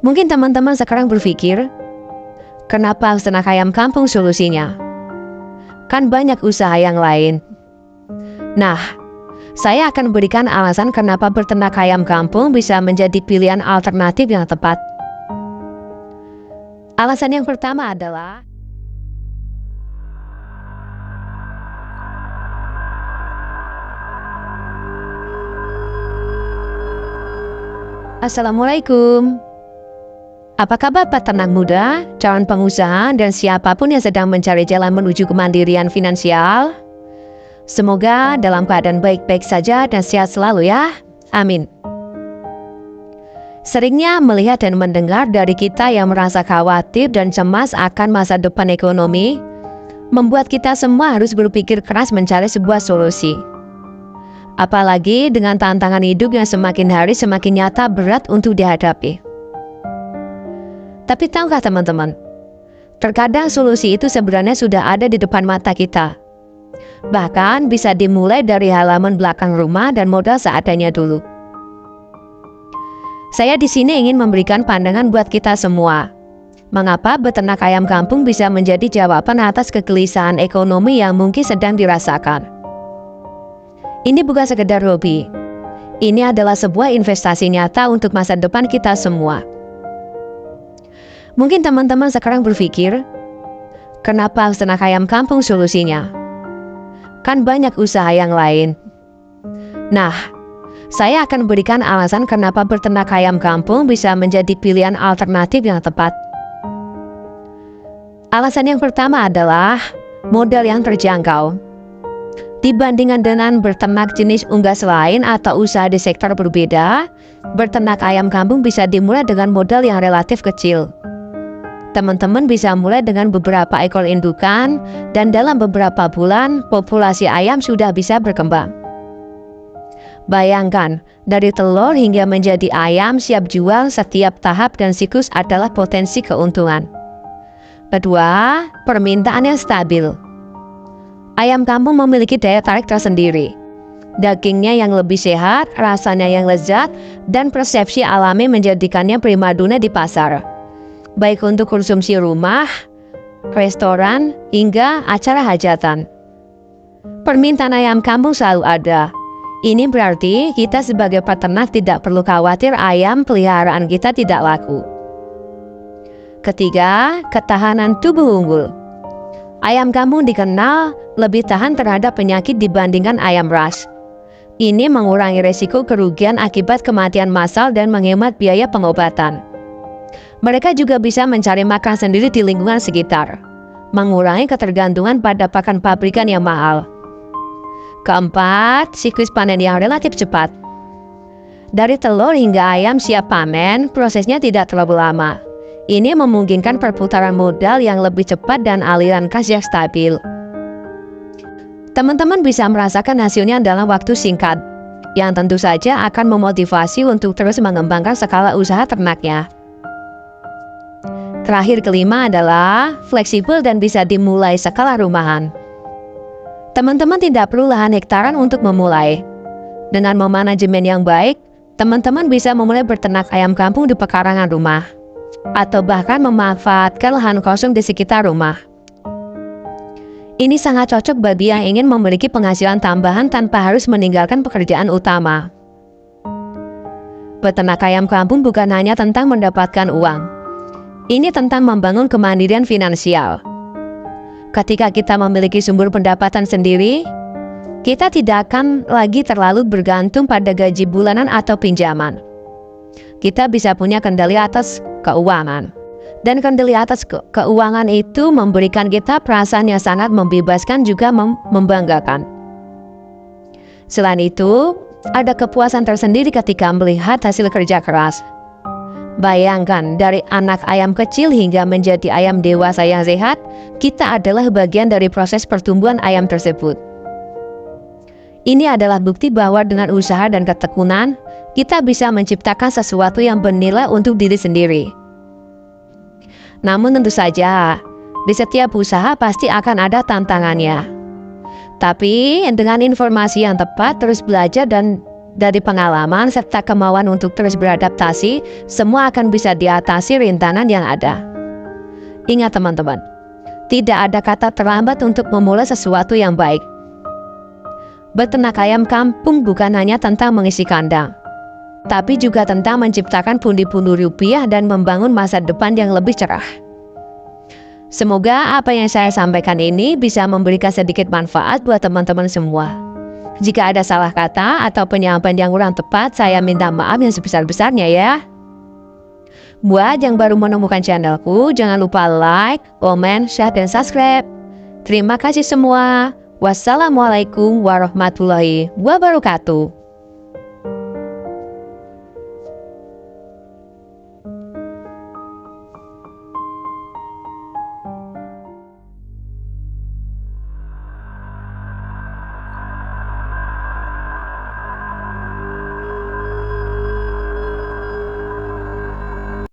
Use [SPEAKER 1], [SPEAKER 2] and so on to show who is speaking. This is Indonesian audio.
[SPEAKER 1] Mungkin teman-teman sekarang berpikir, kenapa ternak ayam kampung solusinya? Kan banyak usaha yang lain. Nah, saya akan berikan alasan kenapa berternak ayam kampung bisa menjadi pilihan alternatif yang tepat. Alasan yang pertama adalah Assalamualaikum. Apa kabar peternak muda, calon pengusaha, dan siapapun yang sedang mencari jalan menuju kemandirian finansial? Semoga dalam keadaan baik-baik saja dan sehat selalu ya. Amin. Seringnya melihat dan mendengar dari kita yang merasa khawatir dan cemas akan masa depan ekonomi, membuat kita semua harus berpikir keras mencari sebuah solusi. Apalagi dengan tantangan hidup yang semakin hari semakin nyata berat untuk dihadapi. Tapi tahukah teman-teman, terkadang solusi itu sebenarnya sudah ada di depan mata kita. Bahkan bisa dimulai dari halaman belakang rumah dan modal seadanya dulu. Saya di sini ingin memberikan pandangan buat kita semua. Mengapa beternak ayam kampung bisa menjadi jawaban atas kegelisahan ekonomi yang mungkin sedang dirasakan? Ini bukan sekedar hobi. Ini adalah sebuah investasi nyata untuk masa depan kita semua. Mungkin teman-teman sekarang berpikir, kenapa ternak ayam kampung solusinya? Kan banyak usaha yang lain. Nah, saya akan berikan alasan kenapa berternak ayam kampung bisa menjadi pilihan alternatif yang tepat. Alasan yang pertama adalah modal yang terjangkau. Dibandingkan dengan berternak jenis unggas lain atau usaha di sektor berbeda, berternak ayam kampung bisa dimulai dengan modal yang relatif kecil. Teman-teman bisa mulai dengan beberapa ekor indukan, dan dalam beberapa bulan, populasi ayam sudah bisa berkembang. Bayangkan, dari telur hingga menjadi ayam siap jual, setiap tahap dan siklus adalah potensi keuntungan. Kedua, permintaan yang stabil. Ayam kampung memiliki daya tarik tersendiri. Dagingnya yang lebih sehat, rasanya yang lezat, dan persepsi alami menjadikannya primadona di pasar. Baik untuk konsumsi rumah, restoran, hingga acara hajatan. Permintaan ayam kampung selalu ada. Ini berarti kita sebagai peternak tidak perlu khawatir ayam peliharaan kita tidak laku. Ketiga, ketahanan tubuh unggul. Ayam kampung dikenal lebih tahan terhadap penyakit dibandingkan ayam ras. Ini mengurangi resiko kerugian akibat kematian massal dan menghemat biaya pengobatan. Mereka juga bisa mencari makan sendiri di lingkungan sekitar, mengurangi ketergantungan pada pakan pabrikan yang mahal. Keempat, siklus panen yang relatif cepat. Dari telur hingga ayam siap panen, prosesnya tidak terlalu lama. Ini memungkinkan perputaran modal yang lebih cepat dan aliran kas yang stabil. Teman-teman bisa merasakan hasilnya dalam waktu singkat, yang tentu saja akan memotivasi untuk terus mengembangkan skala usaha ternaknya. Terakhir, kelima adalah fleksibel dan bisa dimulai skala rumahan. Teman-teman tidak perlu lahan hektaran untuk memulai. Dengan memanajemen yang baik, teman-teman bisa memulai berternak ayam kampung di pekarangan rumah, atau bahkan memanfaatkan lahan kosong di sekitar rumah. Ini sangat cocok bagi yang ingin memiliki penghasilan tambahan tanpa harus meninggalkan pekerjaan utama. Beternak ayam kampung bukan hanya tentang mendapatkan uang. Ini tentang membangun kemandirian finansial. Ketika kita memiliki sumber pendapatan sendiri, kita tidak akan lagi terlalu bergantung pada gaji bulanan atau pinjaman. Kita bisa punya kendali atas keuangan. Dan kendali atas keuangan itu memberikan kita perasaan yang sangat membebaskan juga membanggakan. Selain itu, ada kepuasan tersendiri ketika melihat hasil kerja keras. Bayangkan, dari anak ayam kecil hingga menjadi ayam dewasa yang sehat, kita adalah bagian dari proses pertumbuhan ayam tersebut. Ini adalah bukti bahwa dengan usaha dan ketekunan, kita bisa menciptakan sesuatu yang bernilai untuk diri sendiri. Namun tentu saja, di setiap usaha pasti akan ada tantangannya. Tapi dengan informasi yang tepat, terus belajar dan Dari pengalaman serta kemauan untuk terus beradaptasi, semua akan bisa diatasi rintangan yang ada. Ingat teman-teman, tidak ada kata terlambat untuk memulai sesuatu yang baik. Beternak ayam kampung bukan hanya tentang mengisi kandang, tapi juga tentang menciptakan pundi-pundi rupiah dan membangun masa depan yang lebih cerah. Semoga apa yang saya sampaikan ini bisa memberikan sedikit manfaat buat teman-teman semua. Jika ada salah kata atau penyampaian yang kurang tepat, saya minta maaf yang sebesar-besarnya ya. Buat yang baru menemukan channelku, jangan lupa like, komen, share, dan subscribe. Terima kasih semua. Wassalamualaikum warahmatullahi wabarakatuh.